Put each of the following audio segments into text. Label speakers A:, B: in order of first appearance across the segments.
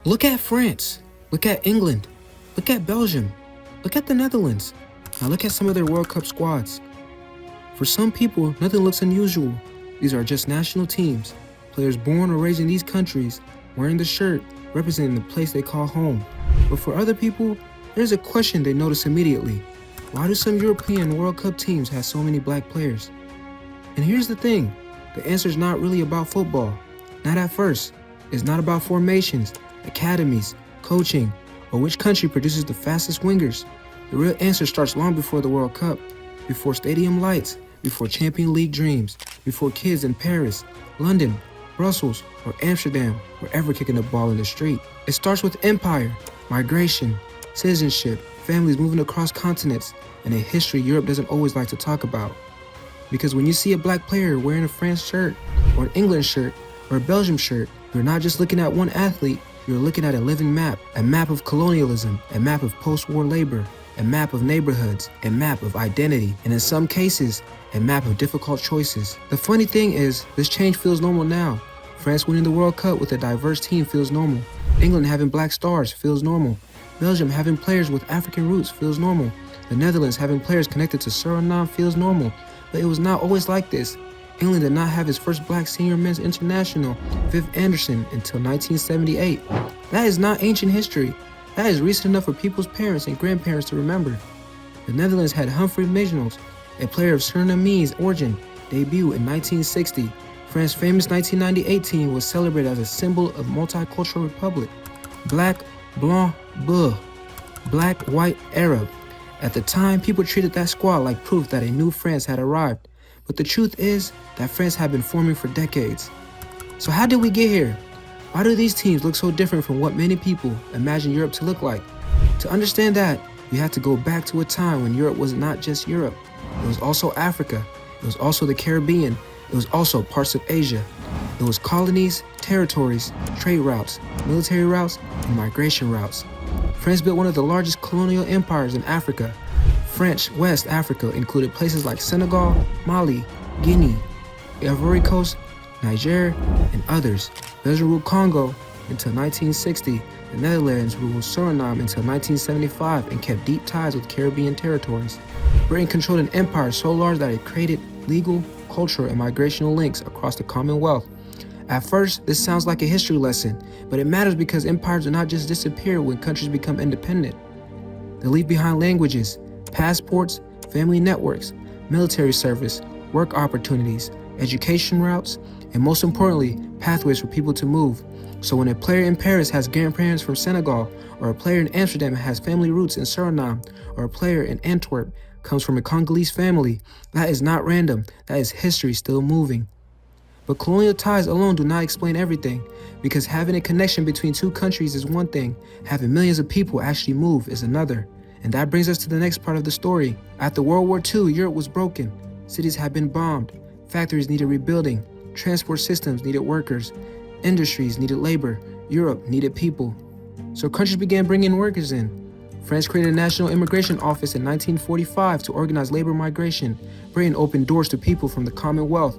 A: Look at France. Look at England. Look at Belgium. Look at the Netherlands. Now look at some of their World Cup squads. For some people, nothing looks unusual. These are just national teams, players born or raised in these countries, wearing the shirt, representing the place they call home. But for other people, there's a question they notice immediately. Why do some European World Cup teams have so many black players? And here's the thing, the answer is not really about football. Not at first. It's not about formations, academies, coaching, or which country produces the fastest wingers. The real answer starts long before the World Cup, before stadium lights, before Champions League dreams, before kids in Paris, London, Brussels, or Amsterdam were ever kicking the ball in the street. It starts with empire, migration, citizenship, families moving across continents, and a history Europe doesn't always like to talk about. Because when you see a black player wearing a France shirt, or an England shirt, or a Belgium shirt, you're not just looking at one athlete, you're looking at a living map, a map of colonialism, a map of post-war labor, a map of neighborhoods, a map of identity, and in some cases, a map of difficult choices. The funny thing is, this change feels normal now. France winning the World Cup with a diverse team feels normal. England having black stars feels normal. Belgium having players with African roots feels normal. The Netherlands having players connected to Suriname feels normal. But it was not always like this. England did not have its first black senior men's international, Viv Anderson, until 1978. That is not ancient history. That is recent enough for people's parents and grandparents to remember. The Netherlands had Humphrey Mijnels, a player of Surinamese origin, debut in 1960. France's famous 1998 team was celebrated as a symbol of multicultural republic. Black, blanc, bleu. Black, white, Arab. At the time, people treated that squad like proof that a new France had arrived. But the truth is that France had been forming for decades. So how did we get here? Why do these teams look so different from what many people imagine Europe to look like? To understand that, you have to go back to a time when Europe was not just Europe. It was also Africa. It was also the Caribbean. It was also parts of Asia. It was colonies, territories, trade routes, military routes, and migration routes. France built one of the largest colonial empires in Africa. French West Africa included places like Senegal, Mali, Guinea, Ivory Coast, Niger, and others. Belgium ruled Congo until 1960. The Netherlands ruled Suriname until 1975 and kept deep ties with Caribbean territories. Britain controlled an empire so large that it created legal, cultural, and migrational links across the Commonwealth. At first, this sounds like a history lesson, but it matters because empires do not just disappear when countries become independent. They leave behind languages, passports, family networks, military service, work opportunities, education routes, and most importantly, pathways for people to move. So when a player in Paris has grandparents from Senegal, or a player in Amsterdam has family roots in Suriname, or a player in Antwerp comes from a Congolese family, that is not random, that is history still moving. But colonial ties alone do not explain everything, because having a connection between two countries is one thing, having millions of people actually move is another. And that brings us to the next part of the story. After World War II, Europe was broken. Cities had been bombed. Factories needed rebuilding. Transport systems needed workers. Industries needed labor. Europe needed people. So countries began bringing workers in. France created a national immigration office in 1945 to organize labor migration. Britain opened doors to people from the Commonwealth.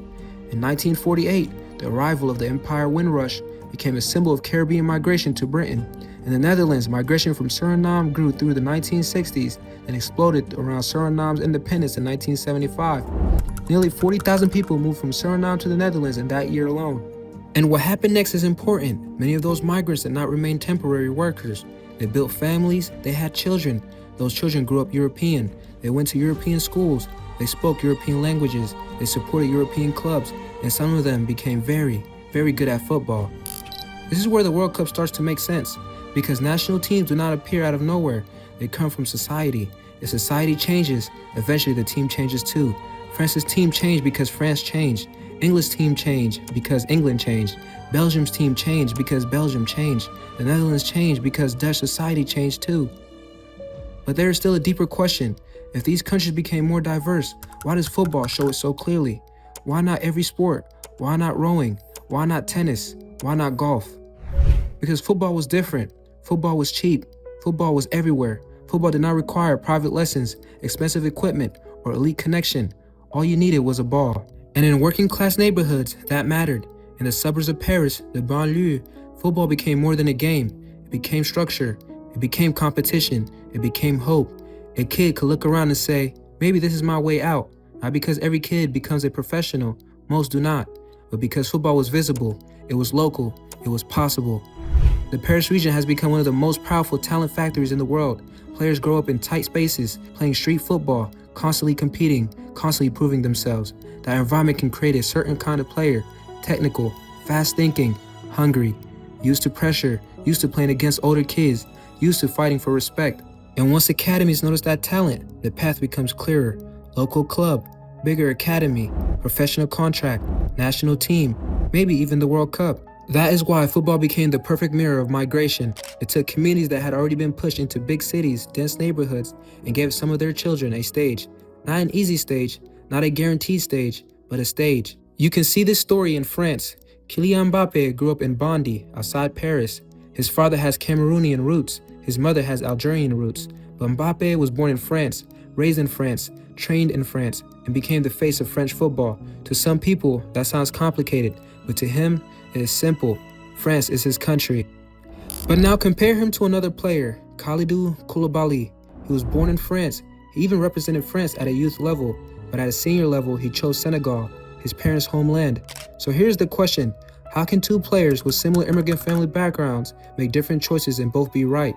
A: In 1948, the arrival of the Empire Windrush became a symbol of Caribbean migration to Britain. In the Netherlands, migration from Suriname grew through the 1960s and exploded around Suriname's independence in 1975. Nearly 40,000 people moved from Suriname to the Netherlands in that year alone. And what happened next is important. Many of those migrants did not remain temporary workers. They built families, they had children. Those children grew up European. They went to European schools. They spoke European languages. They supported European clubs. And some of them became very, very good at football. This is where the World Cup starts to make sense. Because national teams do not appear out of nowhere. They come from society. If society changes, eventually the team changes too. France's team changed because France changed. England's team changed because England changed. Belgium's team changed because Belgium changed. The Netherlands changed because Dutch society changed too. But there is still a deeper question. If these countries became more diverse, why does football show it so clearly? Why not every sport? Why not rowing? Why not tennis? Why not golf? Because football was different. Football was cheap. Football was everywhere. Football did not require private lessons, expensive equipment, or elite connection. All you needed was a ball. And in working class neighborhoods, that mattered. In the suburbs of Paris, the banlieue, football became more than a game. It became structure. It became competition. It became hope. A kid could look around and say, maybe this is my way out. Not because every kid becomes a professional, most do not, but because football was visible, it was local, it was possible. The Paris region has become one of the most powerful talent factories in the world. Players grow up in tight spaces, playing street football, constantly competing, constantly proving themselves. That environment can create a certain kind of player, technical, fast thinking, hungry, used to pressure, used to playing against older kids, used to fighting for respect. And once academies notice that talent, the path becomes clearer. Local club, bigger academy, professional contract, national team, maybe even the World Cup. That is why football became the perfect mirror of migration. It took communities that had already been pushed into big cities, dense neighborhoods, and gave some of their children a stage. Not an easy stage, not a guaranteed stage, but a stage. You can see this story in France. Kylian Mbappe grew up in Bondy, outside Paris. His father has Cameroonian roots, his mother has Algerian roots. But Mbappe was born in France, raised in France, trained in France, and became the face of French football. To some people, that sounds complicated, but to him, it is simple. France is his country. But now compare him to another player, Kalidou Koulibaly. He was born in France. He even represented France at a youth level, but at a senior level, he chose Senegal, his parents' homeland. So here's the question. How can two players with similar immigrant family backgrounds make different choices and both be right?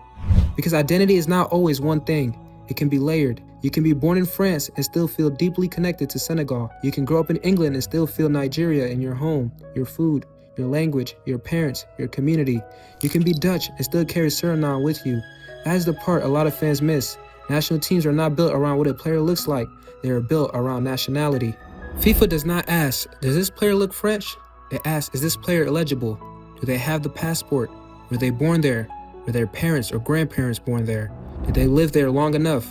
A: Because identity is not always one thing. It can be layered. You can be born in France and still feel deeply connected to Senegal. You can grow up in England and still feel Nigeria in your home, your food, your language, your parents, your community. You can be Dutch and still carry Suriname with you. That is the part a lot of fans miss. National teams are not built around what a player looks like. They are built around nationality. FIFA does not ask, does this player look French? They ask, is this player eligible? Do they have the passport? Were they born there? Were their parents or grandparents born there? Did they live there long enough?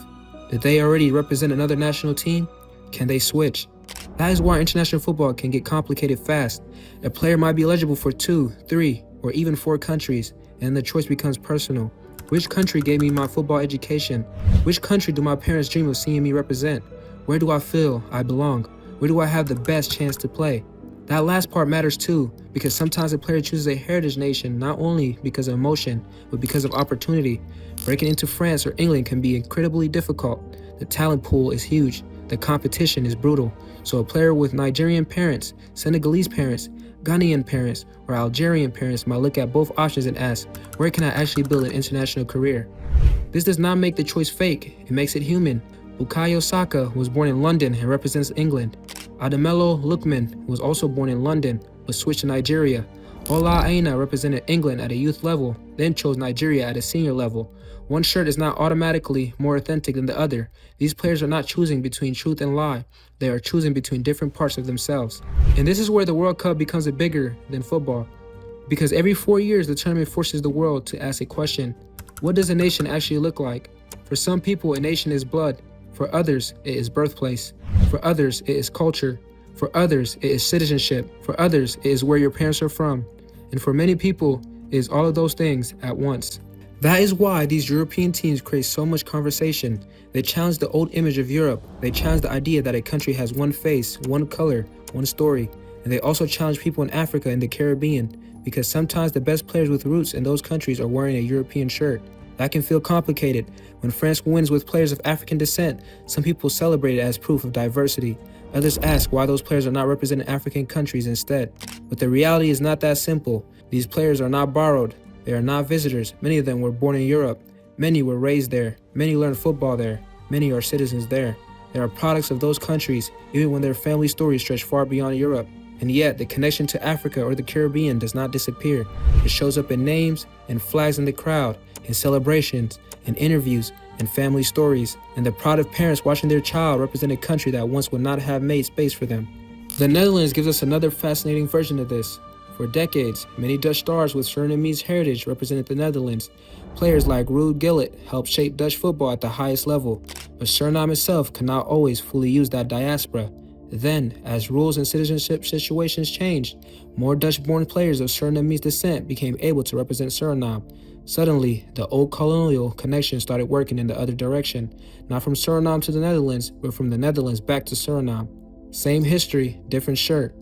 A: Did they already represent another national team? Can they switch? That is why international football can get complicated fast. A player might be eligible for 2, 3, or even 4 countries, and the choice becomes personal. Which country gave me my football education? Which country do my parents dream of seeing me represent? Where do I feel I belong? Where do I have the best chance to play? That last part matters too, because sometimes a player chooses a heritage nation not only because of emotion, but because of opportunity. Breaking into France or England can be incredibly difficult. The talent pool is huge. The competition is brutal. So a player with Nigerian parents, Senegalese parents, Ghanaian parents, or Algerian parents might look at both options and ask, where can I actually build an international career? This does not make the choice fake, it makes it human. Bukayo Saka was born in London and represents England. Ademola Lookman was also born in London, but switched to Nigeria. Ola Aina represented England at a youth level, then chose Nigeria at a senior level. One shirt is not automatically more authentic than the other. These players are not choosing between truth and lie. They are choosing between different parts of themselves. And this is where the World Cup becomes bigger than football. Because every 4 years, the tournament forces the world to ask a question. What does a nation actually look like? For some people, a nation is blood. For others, it is birthplace. For others, it is culture. For others, it is citizenship. For others, it is where your parents are from. And for many people, it is all of those things at once. That is why these European teams create so much conversation. They challenge the old image of Europe. They challenge the idea that a country has one face, one color, one story. And they also challenge people in Africa and the Caribbean, because sometimes the best players with roots in those countries are wearing a European shirt. That can feel complicated. When France wins with players of African descent, some people celebrate it as proof of diversity. Others ask why those players are not representing African countries instead. But the reality is not that simple. These players are not borrowed. They are not visitors. Many of them were born in Europe. Many were raised there. Many learned football there. Many are citizens there. They are products of those countries, even when their family stories stretch far beyond Europe. And yet, the connection to Africa or the Caribbean does not disappear. It shows up in names, in flags in the crowd, in celebrations, in interviews, in family stories, and the pride of parents watching their child represent a country that once would not have made space for them. The Netherlands gives us another fascinating version of this. For decades, many Dutch stars with Surinamese heritage represented the Netherlands. Players like Ruud Gullit helped shape Dutch football at the highest level, but Suriname itself could not always fully use that diaspora. Then, as rules and citizenship situations changed, more Dutch-born players of Surinamese descent became able to represent Suriname. Suddenly, the old colonial connection started working in the other direction, not from Suriname to the Netherlands, but from the Netherlands back to Suriname. Same history, different shirt.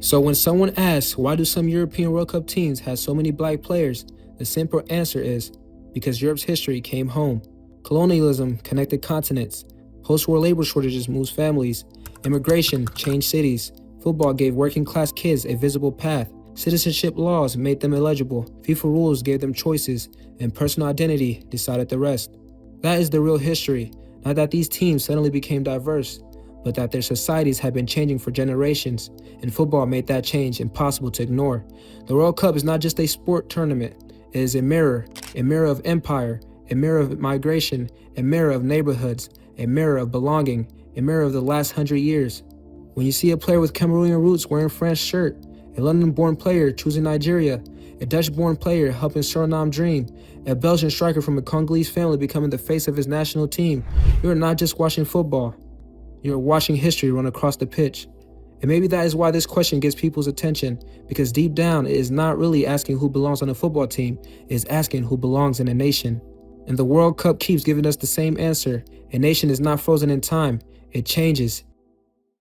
A: So when someone asks, why do some European World Cup teams have so many black players? The simple answer is because Europe's history came home. Colonialism connected continents. Post-war labor shortages moved families. Immigration changed cities. Football gave working-class kids a visible path. Citizenship laws made them eligible. FIFA rules gave them choices, and personal identity decided the rest. That is the real history, not that these teams suddenly became diverse, but that their societies had been changing for generations, and football made that change impossible to ignore. The World Cup is not just a sport tournament. It is a mirror of empire, a mirror of migration, a mirror of neighborhoods, a mirror of belonging, a mirror of the last 100 years. When you see a player with Cameroonian roots wearing a French shirt, a London-born player choosing Nigeria, a Dutch-born player helping Suriname dream, a Belgian striker from a Congolese family becoming the face of his national team, you are not just watching football. You are watching history run across the pitch. And maybe that is why this question gets people's attention, because deep down it is not really asking who belongs on a football team, it is asking who belongs in a nation. And the World Cup keeps giving us the same answer. A nation is not frozen in time. It changes,